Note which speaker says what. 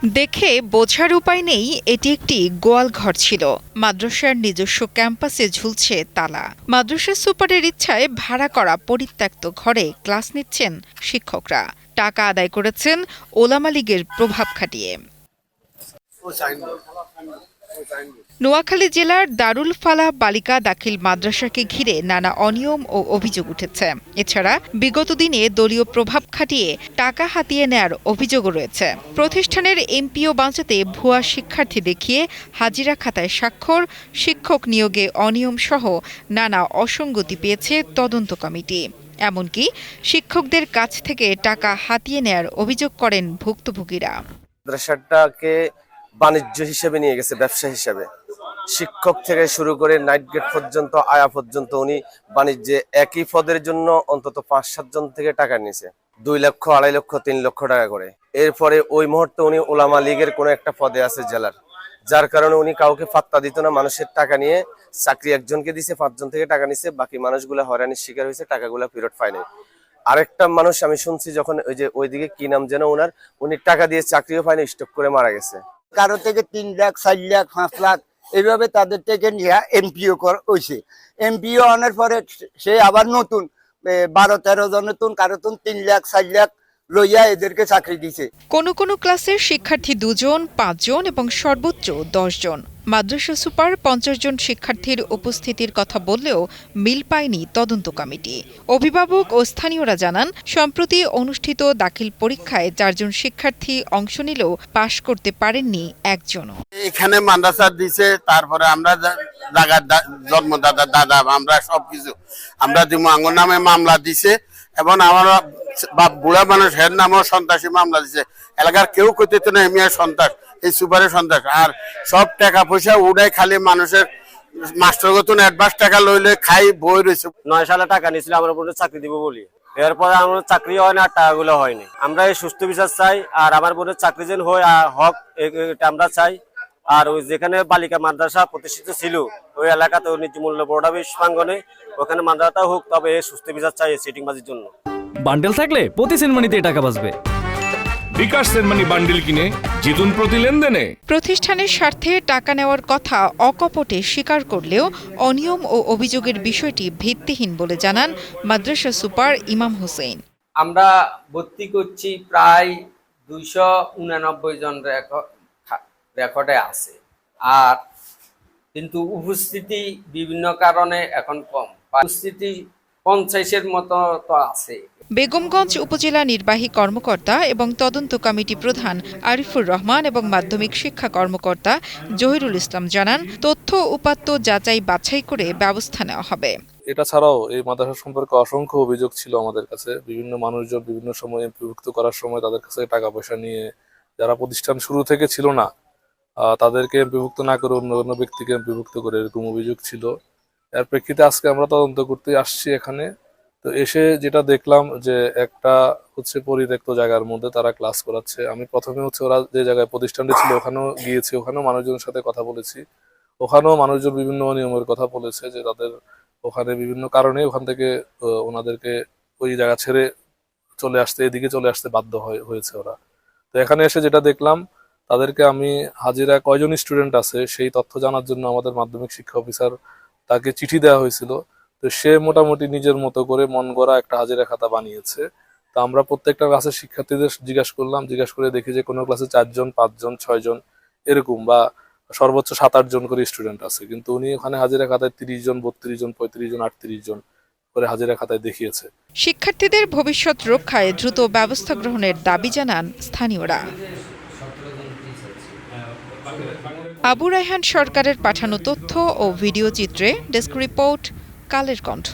Speaker 1: দেখে বোঝার উপায় নেই এটি একটি গোয়াল ঘর ছিল। মাদ্রাসার নিজস্ব ক্যাম্পাসে ঝুলছে তালা। মাদ্রাসা সুপারের ইচ্ছায় ভাড়া করা পরিত্যক্ত ঘরে ক্লাস নিচ্ছেন শিক্ষকরা। টাকা আদায় করেছেন ওলামা লীগের প্রভাব খাটিয়ে। নোয়াখালী জেলার দারুল ফালাহ বালিকা দাখিল মাদ্রাসাকে ঘিরে নানা অনিয়ম ও অভিযোগ উঠেছে। এছাড়া বিগত দিনে দলীয় প্রভাব খাটিয়ে টাকা হাতিয়ে নেয়ার অভিযোগও রয়েছে। প্রতিষ্ঠানের এমপিও বাঁচাতে ভুয়া শিক্ষার্থী দেখিয়ে হাজিরা খাতায় স্বাক্ষর, শিক্ষক নিয়োগে অনিয়ম সহ নানা অসঙ্গতি পেয়েছে তদন্ত কমিটি। এমনকি শিক্ষকদের কাছ থেকে টাকা হাতিয়ে নেয়ার অভিযোগ করেন ভুক্তভোগীরা।
Speaker 2: মাদ্রাসাটাকে বাণিজ্য হিসেবে নিয়ে গেছে, ব্যবসা হিসেবে। শিক্ষক থেকে শুরু করে নাইট গেট পর্যন্ত, আয়া পর্যন্ত উনি বাণিজ্যে একই পদের জন্য অন্তত ৫-৭ জন থেকে টাকা নিয়েছে। ২ লক্ষ, ২.৫ লক্ষ, ৩ লক্ষ টাকা করে। এরপরে ওই মুহূর্তে উনি ওলামা লীগের কোনো একটা পদে আছে জেলার, যার কারণে উনি কাউকে পাত্তা দিত না। মানুষের টাকা নিয়ে চাকরি একজনকে দিছে, ৫ জন থেকে টাকা নিছে, বাকি মানুষগুলো হয়রানির শিকার হয়েছে, টাকাগুলো ফেরত পায় নাই। আরেকটা মানুষ আমি শুনছি যখন ওইদিকে কি নাম যেন ওনার, উনি টাকা দিয়ে চাকরিও পায়নি, স্টক করে মারা গেছে।
Speaker 3: কারো থেকে ৩ লাখ, ৪ লাখ, ৫ লাখ এইভাবে তাদের থেকে নিয়ে এমপিও হয়েছে। এমপিও আনার পরে সে আবার নতুন ১২-১৩ জন নতুন কারো ৩ লাখ, ৪ লাখ লইয়া এদেরকে চাকরি দিছে।
Speaker 1: কোনো কোনো ক্লাসের শিক্ষার্থী ২ জন, ৫ জন এবং সর্বোচ্চ ১০ জন। মাদ্রাসা সুপার ৫০ জন শিক্ষার্থীর উপস্থিতির কথা বললেও মিল পায়নি তদন্ত কমিটি। অভিভাবক ও স্থানীয়রা জানান, সম্প্রতি অনুষ্ঠিত দাখিল পরীক্ষায় ৪ জন শিক্ষার্থী অংশ নিলেও পাশ করতে পারেননি একজনও।
Speaker 4: এখানে মাদ্রাসা দিছে, তারপরে আমরা জায়গার জন্মদাতা দাদা আমরা সবকিছু আমরা দিব আঙ্গুর নামে মামলা দিছে, এবং আমার বুড়া মানুষ হের নামেও সন্ত্রাসী মামলা দিছে। এলাকার কেউ কইতে না এমিয়া সন্ত্রাস, এই সুপারের সন্ত্রাস। আর সব টাকা পয়সা উড়াই খালি মানুষের মাস্টারগত অ্যাডভান্স টাকা লইলে খাই বই রয়েছে।
Speaker 2: ৯ সালে টাকা নিয়েছিল আমার বোনের চাকরি দিব বলি, এরপরে আমার চাকরি হয় না, আর টাকাগুলো হয়নি। আমরা এই সুস্থ বিচার চাই, আর আমার বোনের চাকরি যেন হয় হক, এটা আমরা চাই। আর ওই যেখানে বালিকা মাদ্রাসা প্রতিষ্ঠিত ছিল ওই এলাকাতে নীতিমূল্য বোর্ড অফিস প্রাঙ্গণে ওখানে মাদ্রাসা হোক, তবে এই সুস্থ বিচার চাই সিটিং বাজির জন্য।
Speaker 5: বান্ডেল থাকলে প্রতি সেনমানিতে টাকা বাঁচবে।
Speaker 6: বিকাশ সেনমানি বান্ডেল কিনে জিতুন প্রতি লেনদেনে।
Speaker 1: প্রতিষ্ঠানের স্বার্থে টাকা নেওয়ার কথা অকপটে স্বীকার করলেও অনিয়ম ও অভিযোগের বিষয়টি ভিত্তিহীন বলে জানান মাদ্রাসা সুপার ইমাম হোসেন।
Speaker 7: আমরা ভর্তি করছি প্রায় ২৮৯ জন রেকর্ডে আছে, আর কিন্তু উপস্থিতি বিভিন্ন কারণে এখন কম, উপস্থিতি ৫০-এর মতো তো আছে।
Speaker 1: বেগমগঞ্জ উপজেলা নির্বাহী কর্মকর্তা এবং তদন্ত কমিটি প্রধান আরিফুর রহমান এবং মাধ্যমিক শিক্ষা কর্মকর্তা জহিরুল ইসলাম জানান, তথ্য উপাত্ত যাচাই বাছাই করে ব্যবস্থা নেওয়া হবে।
Speaker 8: এটা ছাড়াও এই মাদ্রাসা সম্পর্কে অসংখ্য অভিযোগ ছিল আমাদের কাছে। বিভিন্ন মানুষজন বিভিন্ন সময় এমপিভুক্ত করার সময় তাদের কাছে টাকা পয়সা নিয়ে, যারা প্রতিষ্ঠান শুরু থেকে ছিল না তাদেরকে এমপিভুক্ত না করে অন্য অন্য ব্যক্তিকে এমপিভুক্ত করে, এরকম অভিযোগ ছিল। এর প্রেক্ষিতে আজকে আমরা তদন্ত করতে আসছি এখানে। তো এসে যেটা দেখলাম যে একটা হচ্ছে পরিত্যক্ত জায়গার মধ্যে তারা ক্লাস করাচ্ছে। আমি প্রথমে হচ্ছে ওরা যে জায়গায় প্রতিষ্ঠানটি ছিল ওখানেও গিয়েছি, ওখানেও মানুষজনের সাথে কথা বলেছি। ওখানেও মানুষজন বিভিন্ন অনিয়মের কথা বলেছে যে তাদের ওখানে বিভিন্ন কারণে ওখান থেকে ওনাদেরকে ওই জায়গা ছেড়ে চলে আসতে, এদিকে চলে আসতে বাধ্য হয়েছে ওরা। তো এখানে এসে যেটা দেখলাম, তাদেরকে আমি হাজিরা কয়জন স্টুডেন্ট আছে সেই তথ্য জানার জন্য আমাদের মাধ্যমিক শিক্ষা অফিসার তাকে চিঠি দেওয়া হয়েছিল। তো সে মোটামুটি নিজের মতো করে মন গড়া একটা হাজিরা খাতা বানিয়েছে। তো আমরা প্রত্যেকটা ক্লাসের শিক্ষার্থীদের জিজ্ঞাসা করলাম, জিজ্ঞাসা করে দেখি যে কোনো ক্লাসে ৪ জন, ৫ জন, ৬ জন এরকম, বা সর্বোচ্চ ৭-৮ জন করে স্টুডেন্ট আছে। কিন্তু উনি ওখানে হাজিরা খাতায় ৩০ জন, ৩২ জন, ৩৫ জন, ৩৮ জন করে হাজিরা খাতায় দেখিয়েছে।
Speaker 1: শিক্ষার্থীদের ভবিষ্যৎ রক্ষায় দ্রুত ব্যবস্থা গ্রহণের দাবি জানান স্থানীয়রা। আবু রায়হান সরকারের পাঠানো তথ্য ও ভিডিও চিত্রে ডেস্ক রিপোর্ট, কালের কণ্ঠ।